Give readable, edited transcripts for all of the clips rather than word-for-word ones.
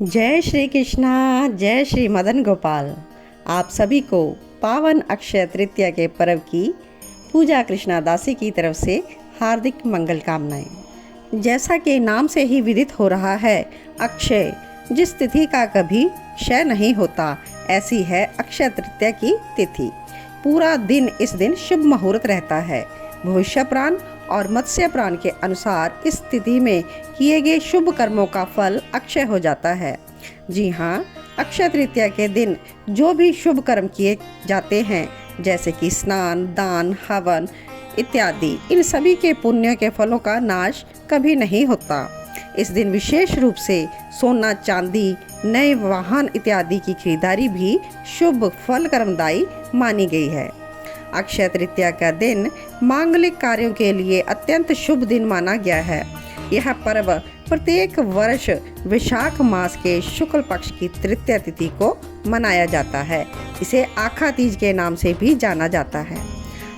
जय श्री कृष्णा। जय श्री मदन गोपाल। आप सभी को पावन अक्षय तृतीया के पर्व की पूजा कृष्णा दासी की तरफ से हार्दिक मंगल कामनाएं। जैसा कि नाम से ही विदित हो रहा है, अक्षय जिस तिथि का कभी क्षय नहीं होता, ऐसी है अक्षय तृतीया की तिथि। पूरा दिन इस दिन शुभ मुहूर्त रहता है। भविष्य पुराण और मत्स्य पुराण के अनुसार इस तिथि में किए गए शुभ कर्मों का फल अक्षय हो जाता है। जी हाँ, अक्षय तृतीया के दिन जो भी शुभ कर्म किए जाते हैं, जैसे कि स्नान, दान, हवन इत्यादि, इन सभी के पुण्य के फलों का नाश कभी नहीं होता। इस दिन विशेष रूप से सोना, चांदी, नए वाहन इत्यादि की खरीदारी भी शुभ फल कर्मदायी मानी गई है। अक्षय तृतीया का दिन मांगलिक कार्यों के लिए अत्यंत शुभ दिन माना गया है। यह पर्व प्रत्येक वर्ष वैशाख मास के शुक्ल पक्ष की तृतीया तिथि को मनाया जाता है। इसे आखा तीज के नाम से भी जाना जाता है।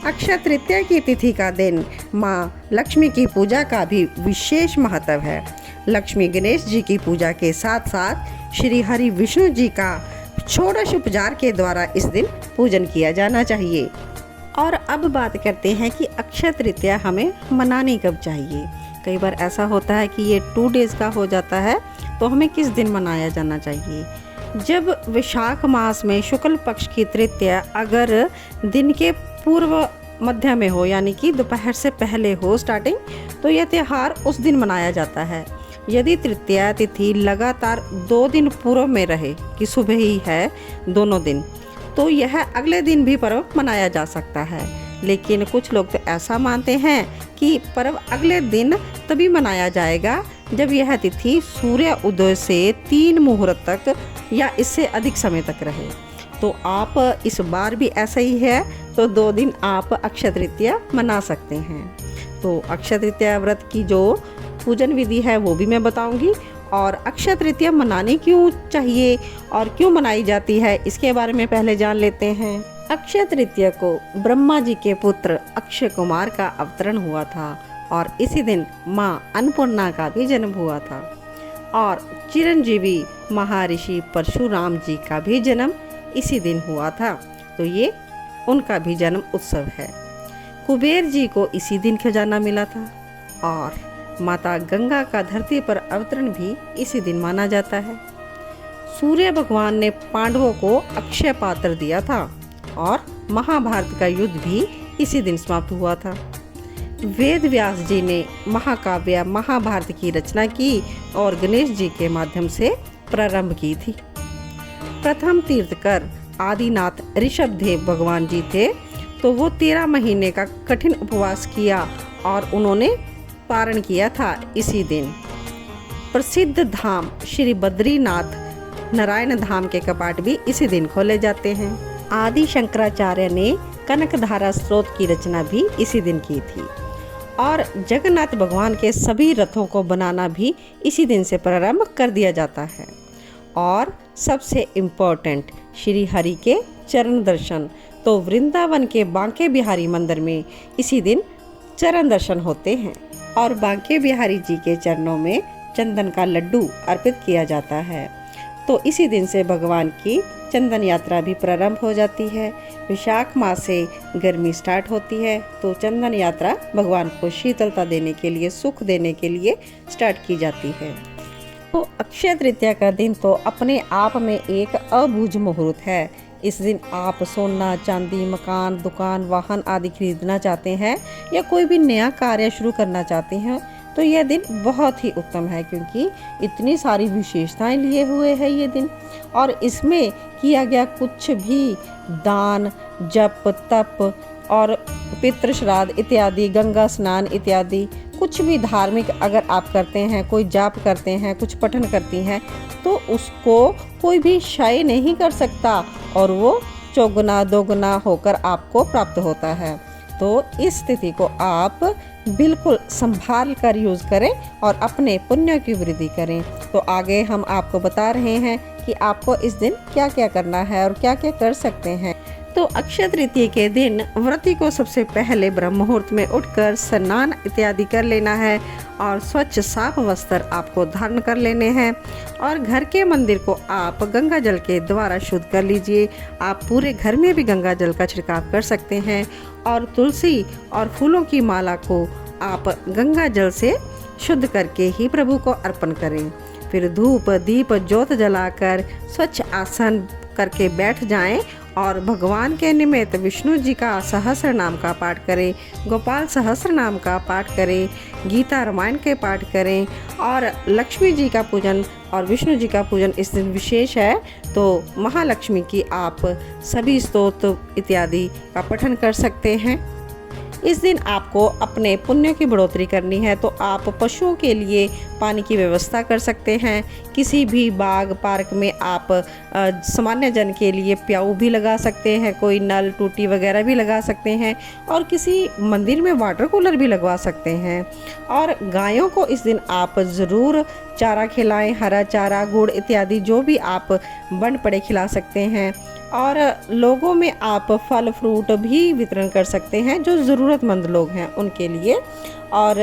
अक्षय तृतीया की तिथि का दिन माँ लक्ष्मी की पूजा का भी विशेष महत्व है। लक्ष्मी गणेश जी की पूजा के साथ साथ श्री हरि विष्णु जी का षोडश उपचार के द्वारा इस दिन पूजन किया जाना चाहिए। और अब बात करते हैं कि अक्षय तृतीया हमें मनानी कब चाहिए। कई बार ऐसा होता है कि ये 2 डेज़ का हो जाता है, तो हमें किस दिन मनाया जाना चाहिए। जब वैशाख मास में शुक्ल पक्ष की तृतीया अगर दिन के पूर्व मध्य में हो, यानी कि दोपहर से पहले हो स्टार्टिंग, तो यह त्यौहार उस दिन मनाया जाता है। यदि तृतीया तिथि लगातार 2 दिन पूर्व में रहे कि सुबह ही है दोनों दिन, तो यह अगले दिन भी पर्व मनाया जा सकता है। लेकिन कुछ लोग तो ऐसा मानते हैं कि पर्व अगले दिन तभी मनाया जाएगा जब यह तिथि सूर्य उदय से 3 मुहूर्त तक या इससे अधिक समय तक रहे। तो आप इस बार भी ऐसा ही है, तो 2 दिन आप अक्षय तृतीया मना सकते हैं। तो अक्षय तृतीया व्रत की जो पूजन विधि है वो भी मैं बताऊंगी, और अक्षय तृतीया मनाने क्यों चाहिए और क्यों मनाई जाती है, इसके बारे में पहले जान लेते हैं। अक्षय तृतीया को ब्रह्मा जी के पुत्र अक्षय कुमार का अवतरण हुआ था, और इसी दिन माँ अन्नपूर्णा का भी जन्म हुआ था, और चिरंजीवी महर्षि परशुराम जी का भी जन्म इसी दिन हुआ था। तो ये उनका भी जन्म उत्सव है। कुबेर जी को इसी दिन खजाना मिला था, और माता गंगा का धरती पर अवतरण भी इसी दिन माना जाता है। सूर्य भगवान ने पांडवों को अक्षय पात्र दिया था, और महाभारत का युद्ध भी इसी दिन समाप्त हुआ था। वेद व्यास जी ने महाकाव्य महाभारत की रचना की और गणेश जी के माध्यम से प्रारंभ की थी। प्रथम तीर्थकर आदिनाथ ऋषभदेव भगवान जी थे, तो वो 13 महीने का कठिन उपवास किया और उन्होंने पारण किया था इसी दिन। प्रसिद्ध धाम श्री बद्रीनाथ नारायण धाम के कपाट भी इसी दिन खोले जाते हैं। आदि शंकराचार्य ने कनकधारा स्रोत की रचना भी इसी दिन की थी, और जगन्नाथ भगवान के सभी रथों को बनाना भी इसी दिन से प्रारंभ कर दिया जाता है। और सबसे इम्पोर्टेंट श्री हरि के चरण दर्शन, तो वृंदावन के बांके बिहारी मंदिर में इसी दिन चरण दर्शन होते हैं, और बांके बिहारी जी के चरणों में चंदन का लड्डू अर्पित किया जाता है। तो इसी दिन से भगवान की चंदन यात्रा भी प्रारंभ हो जाती है। वैशाख मास से गर्मी स्टार्ट होती है, तो चंदन यात्रा भगवान को शीतलता देने के लिए, सुख देने के लिए स्टार्ट की जाती है। तो अक्षय तृतीया का दिन तो अपने आप में एक अबूझ मुहूर्त है। इस दिन आप सोना, चांदी, मकान, दुकान, वाहन आदि खरीदना चाहते हैं या कोई भी नया कार्य शुरू करना चाहते हैं, तो यह दिन बहुत ही उत्तम है, क्योंकि इतनी सारी विशेषताएं लिए हुए है ये दिन। और इसमें किया गया कुछ भी दान, जप, तप और पितृ श्राद्ध इत्यादि, गंगा स्नान इत्यादि, कुछ भी धार्मिक अगर आप करते हैं, कोई जाप करते हैं, कुछ पठन करती हैं, तो उसको कोई भी क्षय नहीं कर सकता, और वो चौगुना दोगुना होकर आपको प्राप्त होता है। तो इस तिथि को आप बिल्कुल संभाल कर यूज़ करें और अपने पुण्य की वृद्धि करें। तो आगे हम आपको बता रहे हैं कि आपको इस दिन क्या क्या करना है और क्या क्या कर सकते हैं। तो तो अक्षय तृतीया के दिन व्रती को सबसे पहले ब्रह्म मुहूर्त में उठकर स्नान इत्यादि कर लेना है और स्वच्छ साफ वस्त्र आपको धारण कर लेने हैं और घर के मंदिर को आप गंगा जल के द्वारा शुद्ध कर लीजिए। आप पूरे घर में भी गंगा जल का छिड़काव कर सकते हैं और तुलसी और फूलों की माला को आप गंगा जल से शुद्ध करके ही प्रभु को अर्पण करें। फिर धूप दीप ज्योत जलाकर स्वच्छ आसन करके बैठ जाएं और भगवान के निमित्त विष्णु जी का सहस्र नाम का पाठ करें, गोपाल सहस्र नाम का पाठ करें, गीता रामायण के पाठ करें और लक्ष्मी जी का पूजन और विष्णु जी का पूजन इस दिन विशेष है। तो महालक्ष्मी की आप सभी स्तोत्र इत्यादि का पठन कर सकते हैं। इस दिन आपको अपने पुण्य की बढ़ोतरी करनी है तो आप पशुओं के लिए पानी की व्यवस्था कर सकते हैं। किसी भी बाग पार्क में आप सामान्य जन के लिए प्याऊ भी लगा सकते हैं, कोई नल टूटी वगैरह भी लगा सकते हैं और किसी मंदिर में वाटर कूलर भी लगवा सकते हैं। और गायों को इस दिन आप ज़रूर चारा खिलाएं, हरा चारा गुड़ इत्यादि जो भी आप बन पड़े खिला सकते हैं। और लोगों में आप फल फ्रूट भी वितरण कर सकते हैं जो ज़रूरतमंद लोग हैं उनके लिए। और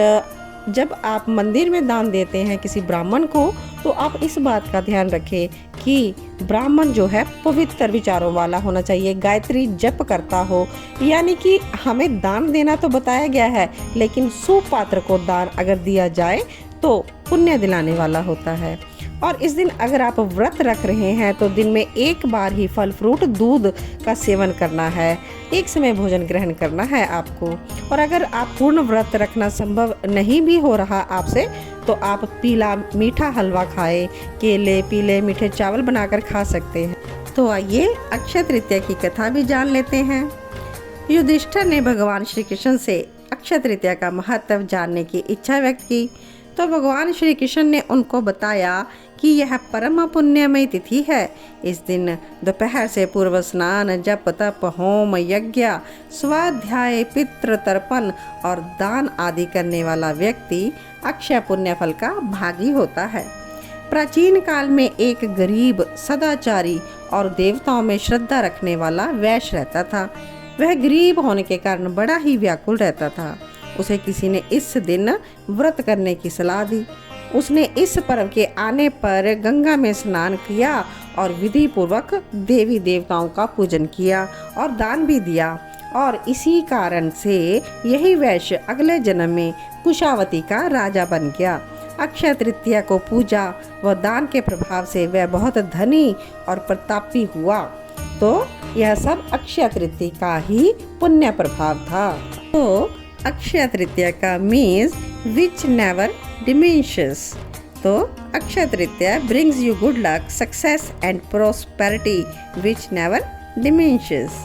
जब आप मंदिर में दान देते हैं किसी ब्राह्मण को तो आप इस बात का ध्यान रखें कि ब्राह्मण जो है पवित्र विचारों वाला होना चाहिए, गायत्री जप करता हो। यानी कि हमें दान देना तो बताया गया है लेकिन सुपात्र को दान अगर दिया जाए तो पुण्य दिलाने वाला होता है। और इस दिन अगर आप व्रत रख रहे हैं तो दिन में एक बार ही फल फ्रूट दूध का सेवन करना है, एक समय भोजन ग्रहण करना है आपको। और अगर आप पूर्ण व्रत रखना संभव नहीं भी हो रहा आपसे तो आप पीला मीठा हलवा खाएं, केले पीले मीठे चावल बनाकर खा सकते हैं। तो आइए अक्षय तृतीया की कथा भी जान लेते हैं। युधिष्ठिर ने भगवान श्री कृष्ण से अक्षय तृतीया का महत्व जानने की इच्छा व्यक्त की तो भगवान श्री कृष्ण ने उनको बताया कि यह परम पुण्यमय तिथि है। इस दिन दोपहर से पूर्व स्नान जप तप होम यज्ञ स्वाध्याय पितृ तर्पण और दान आदि करने वाला व्यक्ति अक्षय पुण्य फल का भागी होता है। प्राचीन काल में एक गरीब सदाचारी और देवताओं में श्रद्धा रखने वाला वैश्य रहता था। वह गरीब होने के कारण बड़ा ही व्याकुल रहता था। उसे किसी ने इस दिन व्रत करने की सलाह दी। उसने इस पर्व के आने पर गंगा में स्नान किया और विधि पूर्वक देवी देवताओं का पूजन किया और दान भी दिया। और इसी कारण से यही वैश्य अगले जन्म में कुशावती का राजा बन गया। अक्षय तृतीया को पूजा व दान के प्रभाव से वह बहुत धनी और प्रतापी हुआ। तो यह सब अक्षय तृतीया का ही पुण्य प्रभाव था। तो अक्षय तृतीया का मीन्स विच नेवर diminishes। तो Akshaya Tritiya brings you good luck, success and prosperity which never diminishes।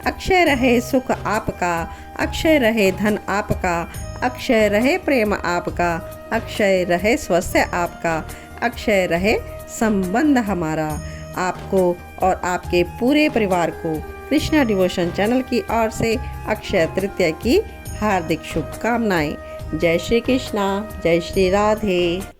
Akshay रहे सुख आपका, अक्षय रहे धन आपका, अक्षय रहे प्रेम आपका, अक्षय रहे स्वास्थ्य आपका, अक्षय रहे संबंध हमारा। आपको और आपके पूरे परिवार को कृष्णा डिवोशन चैनल की ओर से अक्षय तृतीया की हार्दिक शुभकामनाएं। जय श्री कृष्णा, जय श्री राधे।